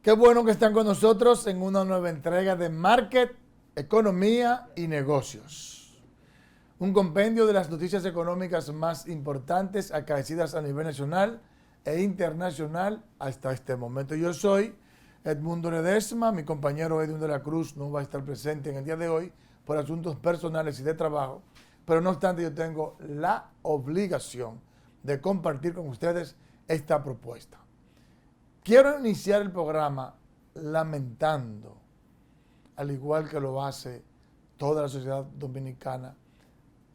Qué bueno que están con nosotros en una nueva entrega de Market, Economía y Negocios. Un compendio de las noticias económicas más importantes acaecidas a nivel nacional e internacional hasta este momento. Yo soy Edmundo Ledesma, mi compañero Edwin de la Cruz no va a estar presente en el día de hoy por asuntos personales y de trabajo, pero no obstante yo tengo la obligación de compartir con ustedes esta propuesta. Quiero iniciar el programa lamentando, al igual que lo hace toda la sociedad dominicana,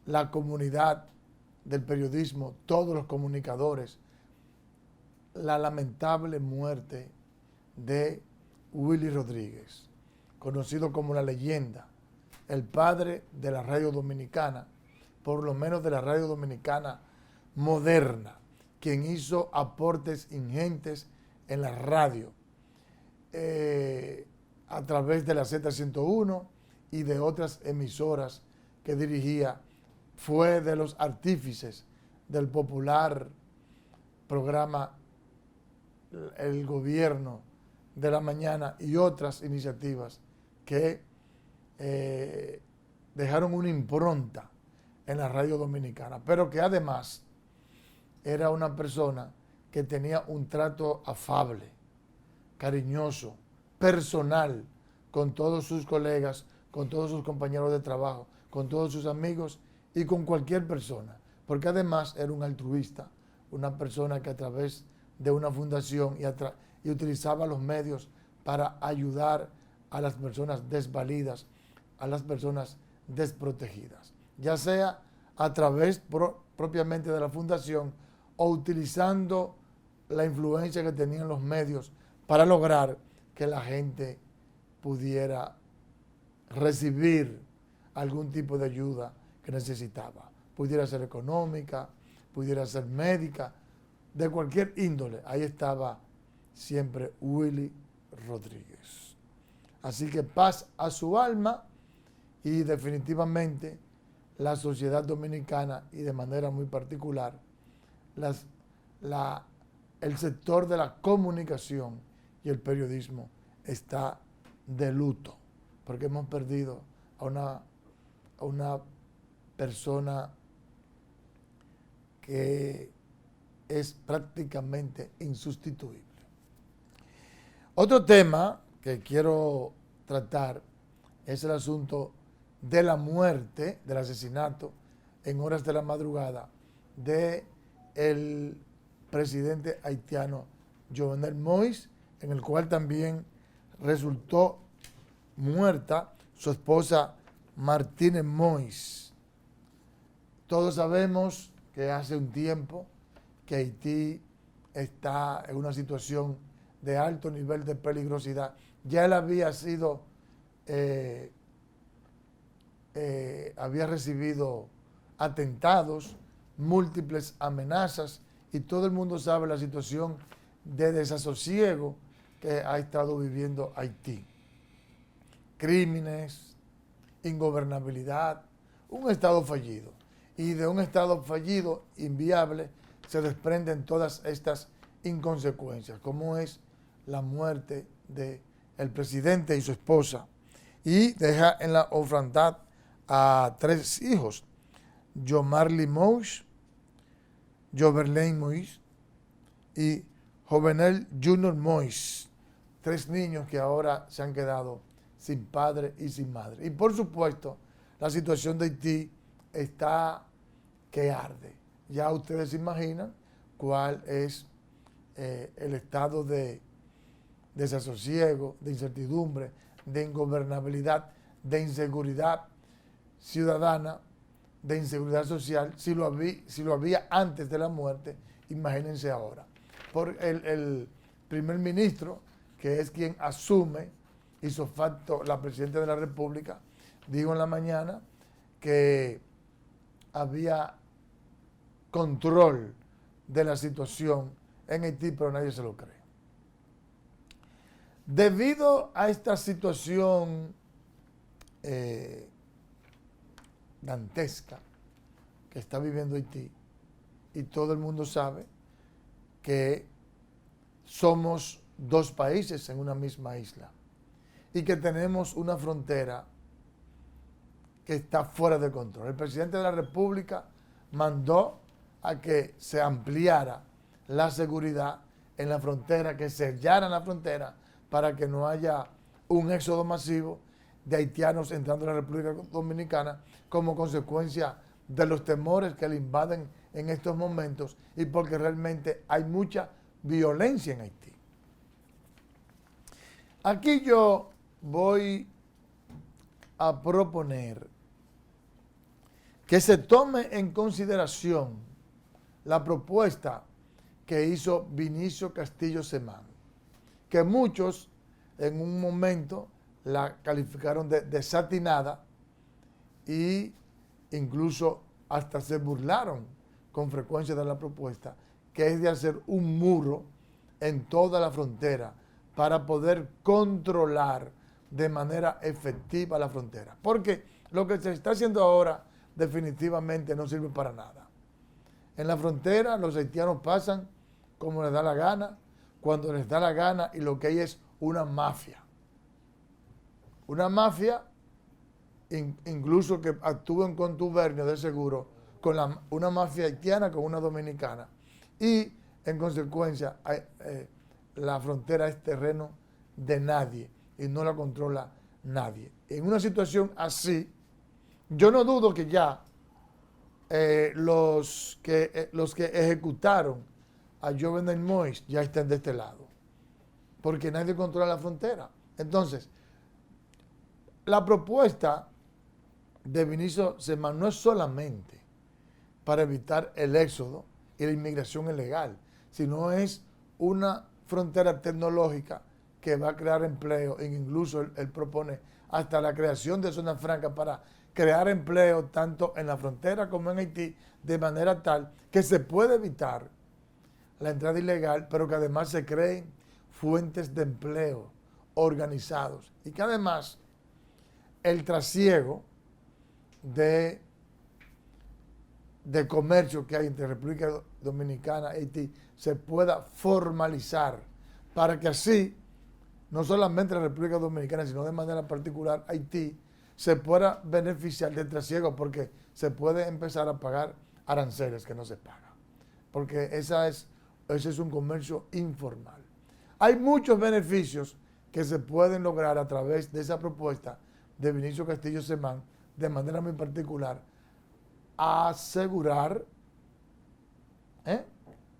la comunidad del periodismo, todos los comunicadores, la lamentable muerte de Willy Rodríguez, conocido como la leyenda, el padre de la radio dominicana, por lo menos de la radio dominicana moderna, quien hizo aportes ingentes en la radio, a través de la Z101 y de otras emisoras que dirigía. Fue de los artífices del popular programa El Gobierno de la Mañana y otras iniciativas que dejaron una impronta en la radio dominicana, pero que además era una persona que tenía un trato afable, cariñoso, personal, con todos sus colegas, con todos sus compañeros de trabajo, con todos sus amigos y con cualquier persona, porque además era un altruista, una persona que a través de una fundación y utilizaba los medios para ayudar a las personas desvalidas, a las personas desprotegidas, ya sea a través propiamente de la fundación o utilizando la influencia que tenían los medios para lograr que la gente pudiera recibir algún tipo de ayuda que necesitaba. Pudiera ser económica, pudiera ser médica, de cualquier índole. Ahí estaba siempre Willy Rodríguez. Así que paz a su alma y definitivamente la sociedad dominicana y de manera muy particular el sector de la comunicación y el periodismo está de luto, porque hemos perdido a una persona que es prácticamente insustituible. Otro tema que quiero tratar es el asunto de la muerte, del asesinato en horas de la madrugada de el presidente haitiano Jovenel Moïse, en el cual también resultó muerta su esposa Martínez Moïse. Todos sabemos que hace un tiempo que Haití está en una situación de alto nivel de peligrosidad. Ya él había sido, había recibido atentados, múltiples amenazas, y todo el mundo sabe la situación de desasosiego que ha estado viviendo Haití. Crímenes, ingobernabilidad, un estado fallido. Y de un estado fallido, inviable, se desprenden todas estas inconsecuencias, como es la muerte del presidente y su esposa. Y deja en la orfandad a 3 hijos, Jomarly Moïse, Joverlain Moïse y Jovenel Junior Moïse, 3 niños que ahora se han quedado sin padre y sin madre. Y por supuesto, la situación de Haití está que arde. Ya ustedes se imaginan cuál es el estado de desasosiego, de incertidumbre, de ingobernabilidad, de inseguridad ciudadana, de inseguridad social. Si lo había antes de la muerte, imagínense ahora. Por el primer ministro, que es quien asume ipso facto la presidenta de la República, dijo en la mañana que había control de la situación en Haití, pero nadie se lo cree. Debido a esta situación dantesca que está viviendo Haití, y todo el mundo sabe que somos dos países en una misma isla y que tenemos una frontera que está fuera de control. El presidente de la República mandó a que se ampliara la seguridad en la frontera, que sellaran la frontera para que no haya un éxodo masivo de haitianos entrando a la República Dominicana como consecuencia de los temores que le invaden en estos momentos y porque realmente hay mucha violencia en Haití. Aquí yo voy a proponer que se tome en consideración la propuesta que hizo Vinicio Castillo Semán, que muchos en un momento la calificaron de desatinada y incluso hasta se burlaron con frecuencia de la propuesta, que es de hacer un muro en toda la frontera para poder controlar de manera efectiva la frontera. Porque lo que se está haciendo ahora definitivamente no sirve para nada. En la frontera los haitianos pasan como les da la gana, cuando les da la gana, y lo que hay es una mafia. Una mafia incluso que actúa en contubernio de seguro con una mafia haitiana con una dominicana. Y en consecuencia la frontera es terreno de nadie y no la controla nadie. En una situación así, yo no dudo que ya los que ejecutaron a Jovenel Moïse ya estén de este lado, porque nadie controla la frontera. Entonces, la propuesta de Vinicio Semán no es solamente para evitar el éxodo y la inmigración ilegal, sino es una frontera tecnológica que va a crear empleo, e incluso él propone hasta la creación de zonas francas para crear empleo tanto en la frontera como en Haití, de manera tal que se puede evitar la entrada ilegal, pero que además se creen fuentes de empleo organizados y que además el trasiego de comercio que hay entre República Dominicana y Haití se pueda formalizar para que así, no solamente la República Dominicana, sino de manera particular Haití, se pueda beneficiar del trasiego porque se puede empezar a pagar aranceles que no se pagan. Porque ese es un comercio informal. Hay muchos beneficios que se pueden lograr a través de esa propuesta de Vinicio Castillo Semán, de manera muy particular, asegurar,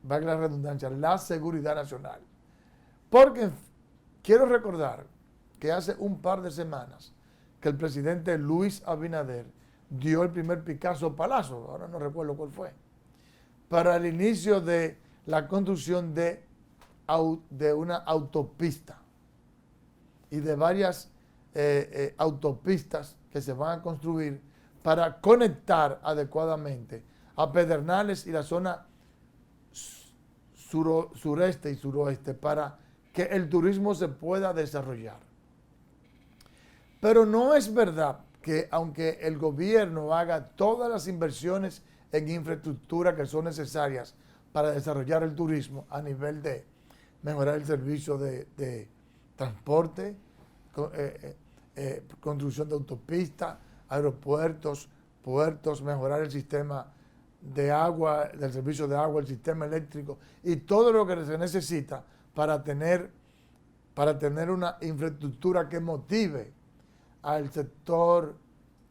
valga la redundancia, la seguridad nacional. Porque quiero recordar que hace un par de semanas que el presidente Luis Abinader dio el primer Picasso Palazo, ahora no recuerdo cuál fue, para el inicio de la construcción de una autopista y de varias autopistas que se van a construir para conectar adecuadamente a Pedernales y la zona sureste y suroeste para que el turismo se pueda desarrollar. Pero no es verdad que aunque el gobierno haga todas las inversiones en infraestructura que son necesarias para desarrollar el turismo a nivel de mejorar el servicio de transporte, construcción de autopistas, aeropuertos, puertos, mejorar el sistema de agua, del servicio de agua, el sistema eléctrico y todo lo que se necesita para tener una infraestructura que motive al sector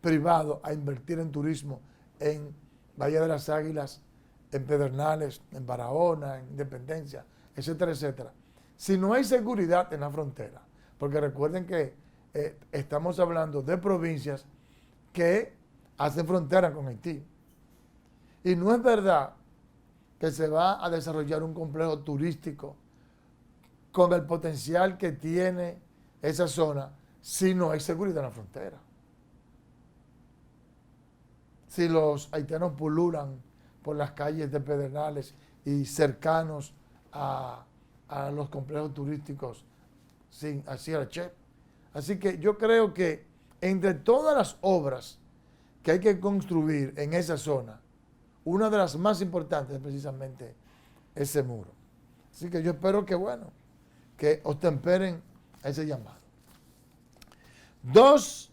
privado a invertir en turismo en Bahía de las Águilas, en Pedernales, en Barahona, en Independencia, etcétera, etcétera. Si no hay seguridad en la frontera, porque recuerden que estamos hablando de provincias que hacen frontera con Haití. Y no es verdad que se va a desarrollar un complejo turístico con el potencial que tiene esa zona si no hay seguridad en la frontera. Si los haitianos pululan por las calles de Pedernales y cercanos a los complejos turísticos sin hacia el Che. Así que yo creo que entre todas las obras que hay que construir en esa zona, una de las más importantes es precisamente ese muro. Así que yo espero que, bueno, que ostemperen ese llamado. 2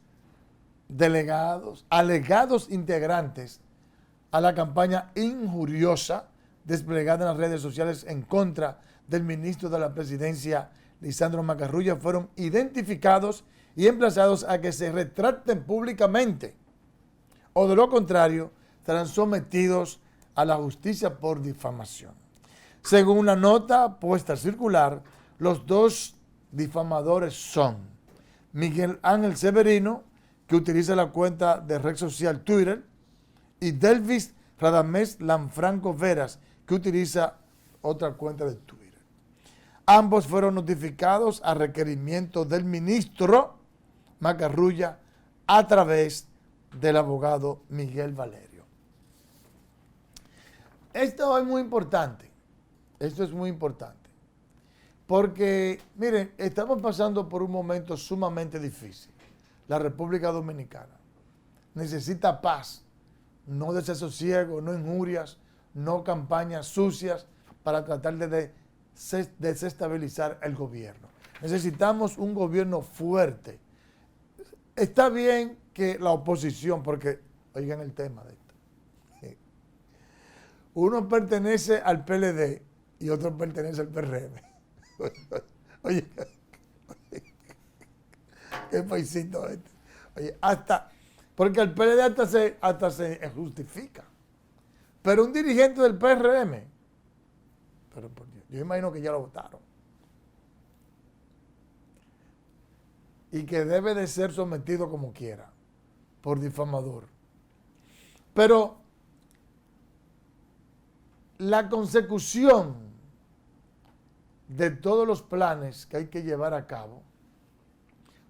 delegados, alegados integrantes a la campaña injuriosa desplegada en las redes sociales en contra del ministro de la Presidencia, Lisandro Macarrulla, fueron identificados y emplazados a que se retracten públicamente, o de lo contrario, serán sometidos a la justicia por difamación. Según una nota puesta a circular, los 2 difamadores son Miguel Ángel Severino, que utiliza la cuenta de red social Twitter, y Delvis Radamés Lanfranco Veras, que utiliza otra cuenta de Twitter. Ambos fueron notificados a requerimiento del ministro Macarrulla a través del abogado Miguel Valerio. Esto es muy importante. Esto es muy importante. Porque, miren, estamos pasando por un momento sumamente difícil. La República Dominicana necesita paz, no desasosiego, no injurias, no campañas sucias para tratar de desestabilizar el gobierno. Necesitamos un gobierno fuerte. Está bien que la oposición, porque, oigan el tema de esto, uno pertenece al PLD y otro pertenece al PRM. Oye, qué paisito este. Oye, porque el PLD hasta se justifica. Pero un dirigente del PRM, pero por Dios, yo imagino que ya lo votaron. Y que debe de ser sometido como quiera, por difamador. Pero la consecución de todos los planes que hay que llevar a cabo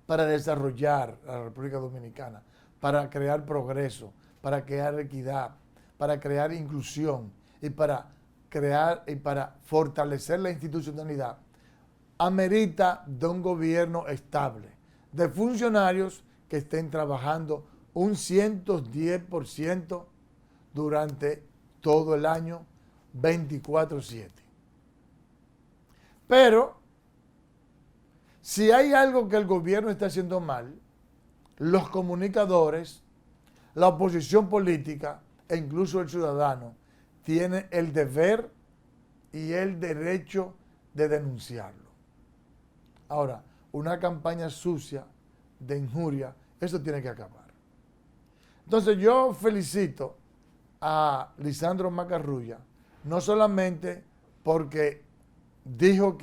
para desarrollar la República Dominicana, para crear progreso, para crear equidad, para crear inclusión y para fortalecer la institucionalidad, amerita de un gobierno estable, de funcionarios que estén trabajando un 110% durante todo el año, 24/7. Pero, si hay algo que el gobierno está haciendo mal, los comunicadores, la oposición política e incluso el ciudadano tienen el deber y el derecho de denunciarlo. Ahora, una campaña sucia de injuria, eso tiene que acabar. Entonces yo felicito a Lisandro Macarrulla, no solamente porque dijo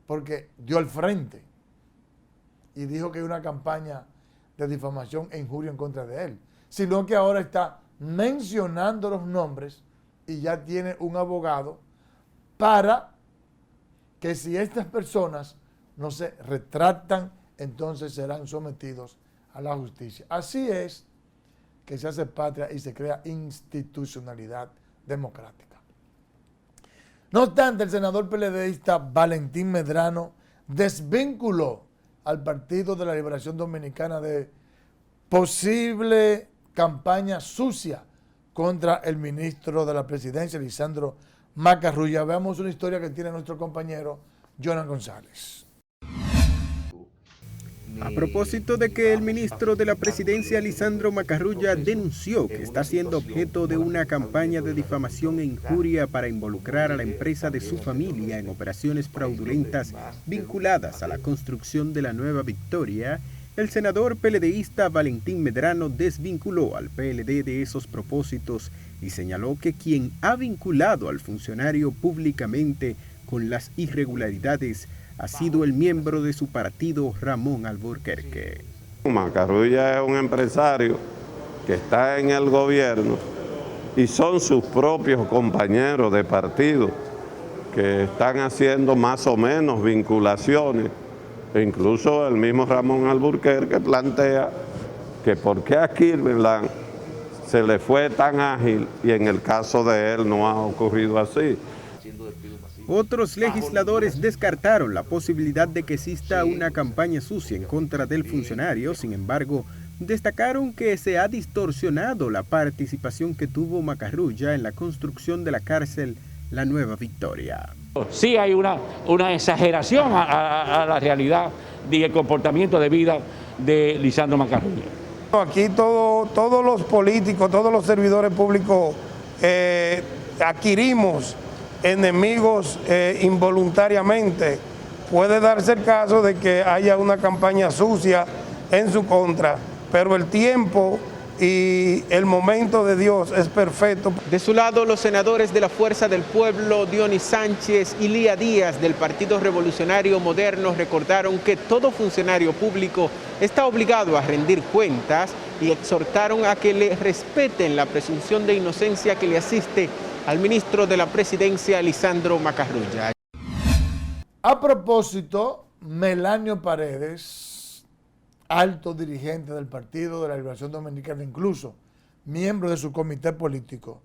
porque dio al frente y dijo que hay una campaña de difamación e injuria en contra de él, sino que ahora está mencionando los nombres y ya tiene un abogado para que si estas personas no se retractan, entonces serán sometidos a la justicia. Así es que se hace patria y se crea institucionalidad democrática. No obstante, el senador PLDista Valentín Medrano desvinculó al Partido de la Liberación Dominicana de posible campaña sucia contra el ministro de la Presidencia, Lisandro Macarrulla. Veamos una historia que tiene nuestro compañero Jonan González. A propósito de que el ministro de la Presidencia, Lisandro Macarrulla, denunció que está siendo objeto de una campaña de difamación e injuria para involucrar a la empresa de su familia en operaciones fraudulentas vinculadas a la construcción de la Nueva Victoria, el senador PLDista Valentín Medrano desvinculó al PLD de esos propósitos y señaló que quien ha vinculado al funcionario públicamente con las irregularidades ha sido el miembro de su partido, Ramón Alburquerque. Macarrulla es un empresario que está en el gobierno y son sus propios compañeros de partido que están haciendo más o menos vinculaciones. E incluso el mismo Ramón Alburquerque plantea que por qué a Kirtland se le fue tan ágil y en el caso de él no ha ocurrido así. Otros legisladores descartaron la posibilidad de que exista una campaña sucia en contra del funcionario. Sin embargo, destacaron que se ha distorsionado la participación que tuvo Macarrulla en la construcción de la cárcel La Nueva Victoria. Sí hay una exageración a la realidad y el comportamiento de vida de Lisandro Macarrulla. Aquí todos los políticos, todos los servidores públicos adquirimos enemigos involuntariamente. Puede darse el caso de que haya una campaña sucia en su contra, pero el tiempo y el momento de Dios es perfecto. De su lado, los senadores de la Fuerza del Pueblo, Dionis Sánchez y Lía Díaz del Partido Revolucionario Moderno, recordaron que todo funcionario público está obligado a rendir cuentas y exhortaron a que le respeten la presunción de inocencia que le asiste al ministro de la Presidencia, Lisandro Macarrulla. A propósito, Melanio Paredes, alto dirigente del Partido de la Liberación Dominicana, incluso miembro de su comité político,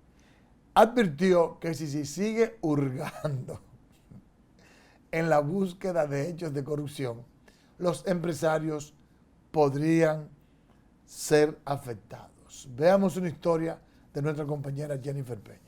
advirtió que si se sigue hurgando en la búsqueda de hechos de corrupción, los empresarios podrían ser afectados. Veamos una historia de nuestra compañera Jennifer Peña.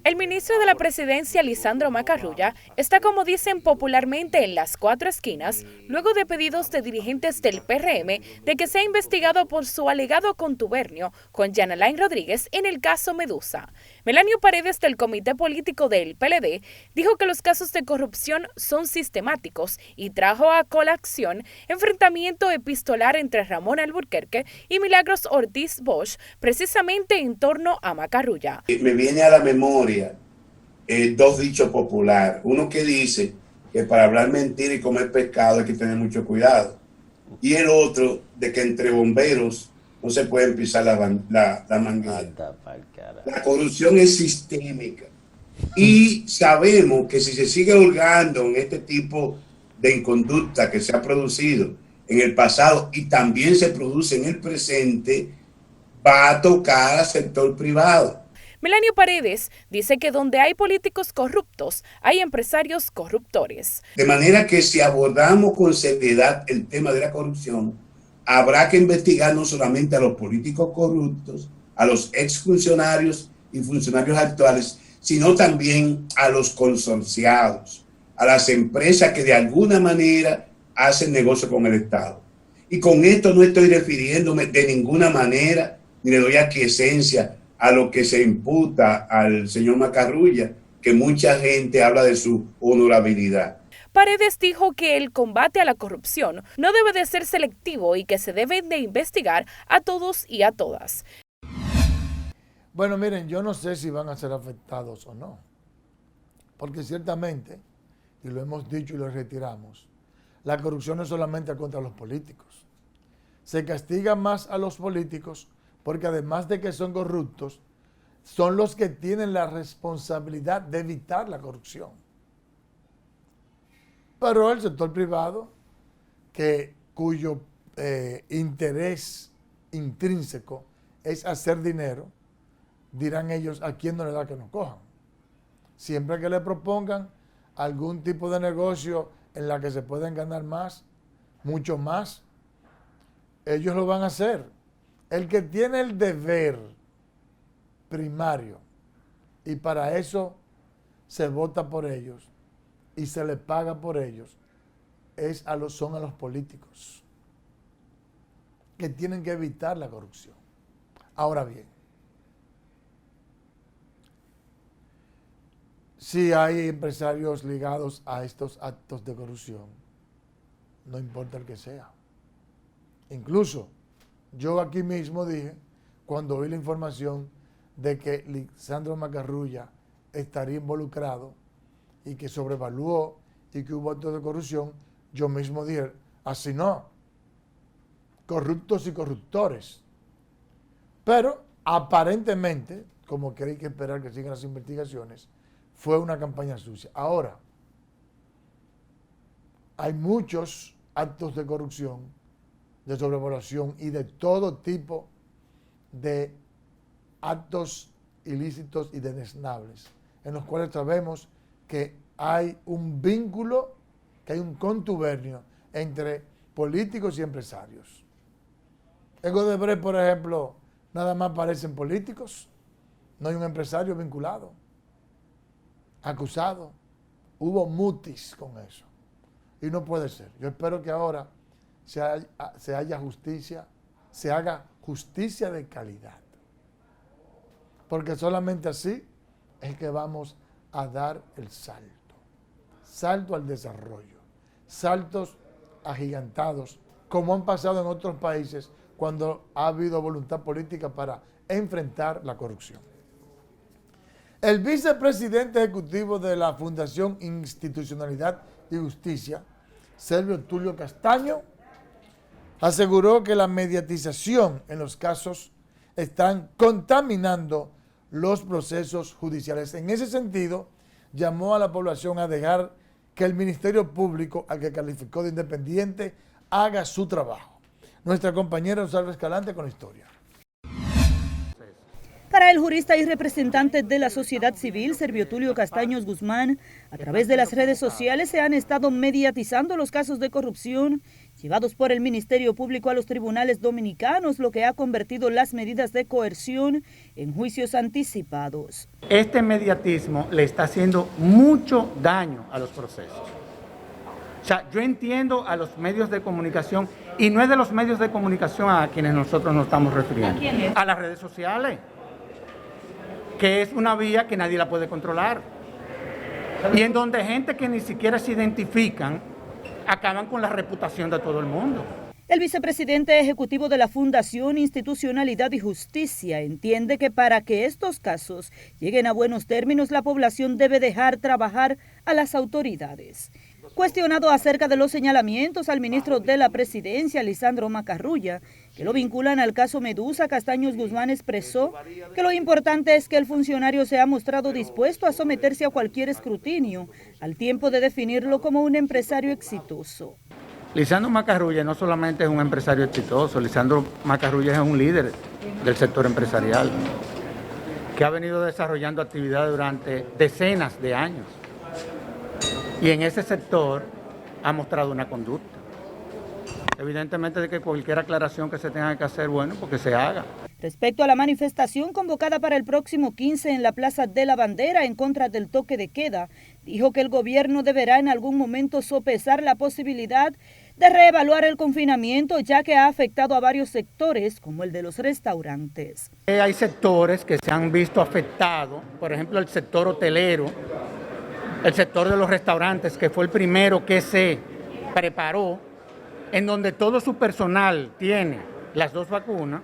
El ministro de la Presidencia, Lisandro Macarrulla, está, como dicen popularmente, en las cuatro esquinas, luego de pedidos de dirigentes del PRM de que sea investigado por su alegado contubernio con Jean Alain Rodríguez en el caso Medusa. Melanio Paredes, del comité político del PLD, dijo que los casos de corrupción son sistemáticos y trajo a colación enfrentamiento epistolar entre Ramón Alburquerque y Milagros Ortiz Bosch, precisamente en torno a Macarrulla. Me viene a la memoria dos dichos populares. Uno que dice que para hablar mentira y comer pescado hay que tener mucho cuidado. Y el otro de que entre bomberos no se pueden pisar la manguera. La corrupción es sistémica. Y sabemos que si se sigue hurgando en este tipo de inconducta que se ha producido en el pasado y también se produce en el presente, va a tocar al sector privado. Melanio Paredes dice que donde hay políticos corruptos, hay empresarios corruptores. De manera que si abordamos con seriedad el tema de la corrupción, habrá que investigar no solamente a los políticos corruptos, a los exfuncionarios y funcionarios actuales, sino también a los consorciados, a las empresas que de alguna manera hacen negocio con el Estado. Y con esto no estoy refiriéndome de ninguna manera, ni le doy aquiescencia a lo que se imputa al señor Macarrulla, que mucha gente habla de su honorabilidad. Paredes dijo que el combate a la corrupción no debe de ser selectivo y que se debe de investigar a todos y a todas. Bueno, miren, yo no sé si van a ser afectados o no, porque ciertamente, y lo hemos dicho y lo retiramos, la corrupción no es solamente contra los políticos. Se castiga más a los políticos porque además de que son corruptos, son los que tienen la responsabilidad de evitar la corrupción. Pero el sector privado, cuyo interés intrínseco es hacer dinero, dirán ellos, ¿a quién no le da que nos cojan? Siempre que le propongan algún tipo de negocio en la que se pueden ganar más, mucho más, ellos lo van a hacer. El que tiene el deber primario y para eso se vota por ellos y se les paga por ellos, son a los políticos que tienen que evitar la corrupción. Ahora bien, si hay empresarios ligados a estos actos de corrupción, no importa el que sea. Incluso yo aquí mismo dije, cuando oí la información de que Lisandro Macarrulla estaría involucrado y que sobrevaluó y que hubo actos de corrupción, yo mismo dije, así no, corruptos y corruptores. Pero aparentemente, como que hay que esperar que sigan las investigaciones, fue una campaña sucia. Ahora, hay muchos actos de corrupción, de sobrevaluación y de todo tipo de actos ilícitos y desdeñables, en los cuales sabemos que hay un vínculo, que hay un contubernio entre políticos y empresarios. En Odebrecht, por ejemplo, nada más aparecen políticos, no hay un empresario vinculado. acusados, hubo mutis con eso. Y no puede ser. Yo espero que ahora se haga justicia de calidad. Porque solamente así es que vamos a dar el salto al desarrollo, saltos agigantados, como han pasado en otros países cuando ha habido voluntad política para enfrentar la corrupción. El vicepresidente ejecutivo de la Fundación Institucionalidad y Justicia, Servio Tulio Castaño, aseguró que la mediatización en los casos están contaminando los procesos judiciales. En ese sentido, llamó a la población a dejar que el Ministerio Público, al que calificó de independiente, haga su trabajo. Nuestra compañera Rosalba Escalante con la historia. Para el jurista y representante de la sociedad civil, Servio Tulio Castaños Guzmán, a través de las redes sociales se han estado mediatizando los casos de corrupción llevados por el Ministerio Público a los tribunales dominicanos, lo que ha convertido las medidas de coerción en juicios anticipados. Este mediatismo le está haciendo mucho daño a los procesos. O sea, yo entiendo a los medios de comunicación, y no es de los medios de comunicación a quienes nosotros nos estamos refiriendo. ¿A quiénes? A las redes sociales, que es una vía que nadie la puede controlar. Y en donde gente que ni siquiera se identifican acaban con la reputación de todo el mundo. El vicepresidente ejecutivo de la Fundación Institucionalidad y Justicia entiende que para que estos casos lleguen a buenos términos, la población debe dejar trabajar a las autoridades. Cuestionado acerca de los señalamientos al ministro de la Presidencia, Lisandro Macarrulla, que lo vinculan al caso Medusa, Castaños Guzmán expresó que lo importante es que el funcionario se ha mostrado dispuesto a someterse a cualquier escrutinio, al tiempo de definirlo como un empresario exitoso. Lisandro Macarrulla no solamente es un empresario exitoso, Lisandro Macarrulla es un líder del sector empresarial, que ha venido desarrollando actividades durante decenas de años. Y en ese sector ha mostrado una conducta. Evidentemente de que cualquier aclaración que se tenga que hacer, bueno, porque se haga. Respecto a la manifestación convocada para el próximo 15 en la Plaza de la Bandera en contra del toque de queda, dijo que el gobierno deberá en algún momento sopesar la posibilidad de reevaluar el confinamiento, ya que ha afectado a varios sectores, como el de los restaurantes. Hay sectores que se han visto afectados, por ejemplo el sector hotelero, el sector de los restaurantes, que fue el primero que se preparó, en donde todo su personal tiene las 2 vacunas,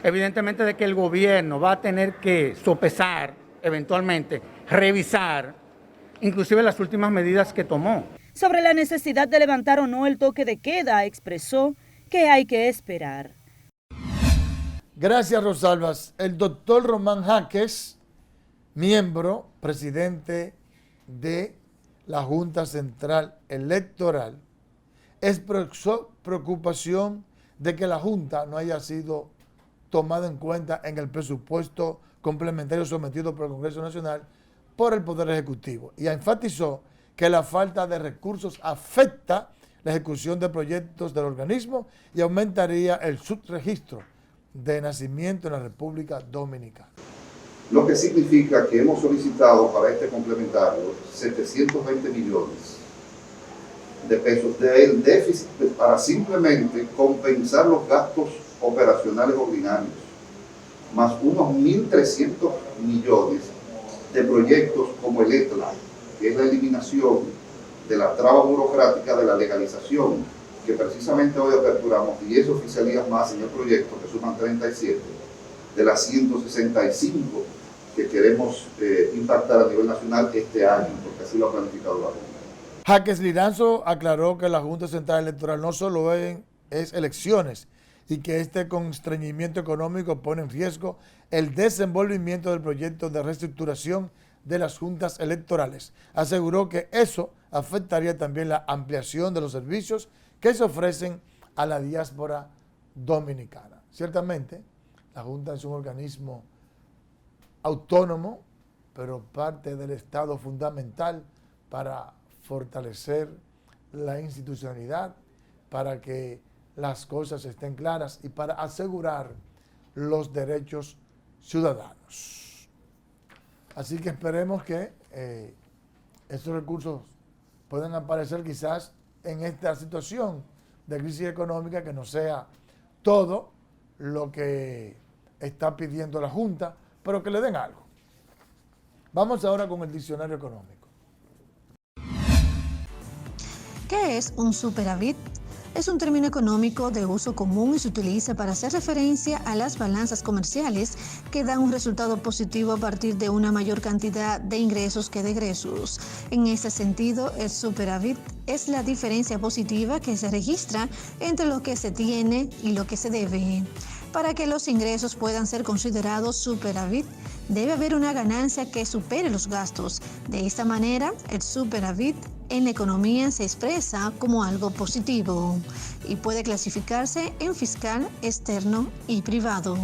evidentemente de que el gobierno va a tener que sopesar, eventualmente, revisar, inclusive las últimas medidas que tomó. Sobre la necesidad de levantar o no el toque de queda, expresó que hay que esperar. Gracias, Rosalbas. El doctor Román Jaques, miembro, presidente de la Junta Central Electoral, expresó preocupación de que la Junta no haya sido tomada en cuenta en el presupuesto complementario sometido por el Congreso Nacional por el Poder Ejecutivo, y enfatizó que la falta de recursos afecta la ejecución de proyectos del organismo y aumentaría el subregistro de nacimiento en la República Dominicana. Lo que significa que hemos solicitado para este complementario 720 millones de pesos del déficit para simplemente compensar los gastos operacionales ordinarios, más unos 1.300 millones de proyectos como el ETLA, que es la eliminación de la traba burocrática de la legalización, que precisamente hoy aperturamos 10 oficialías más en el proyecto, que suman 37, de las 165 que queremos impactar a nivel nacional este año, porque así lo ha planificado la Junta. Jaques Liranzo aclaró que la Junta Central Electoral no solo es elecciones y que este constreñimiento económico pone en riesgo el desenvolvimiento del proyecto de reestructuración de las juntas electorales. Aseguró que eso afectaría también la ampliación de los servicios que se ofrecen a la diáspora dominicana. Ciertamente, la Junta es un organismo autónomo, pero parte del Estado fundamental para fortalecer la institucionalidad, para que las cosas estén claras y para asegurar los derechos ciudadanos. Así que esperemos que estos recursos puedan aparecer quizás en esta situación de crisis económica, que no sea todo lo que está pidiendo la Junta, pero que le den algo. Vamos ahora con el diccionario económico. ¿Qué es un superávit? Es un término económico de uso común y se utiliza para hacer referencia a las balanzas comerciales que dan un resultado positivo a partir de una mayor cantidad de ingresos que de egresos. En ese sentido, el superávit es la diferencia positiva que se registra entre lo que se tiene y lo que se debe. Para que los ingresos puedan ser considerados superávit, debe haber una ganancia que supere los gastos. De esta manera, el superávit en la economía se expresa como algo positivo y puede clasificarse en fiscal, externo y privado.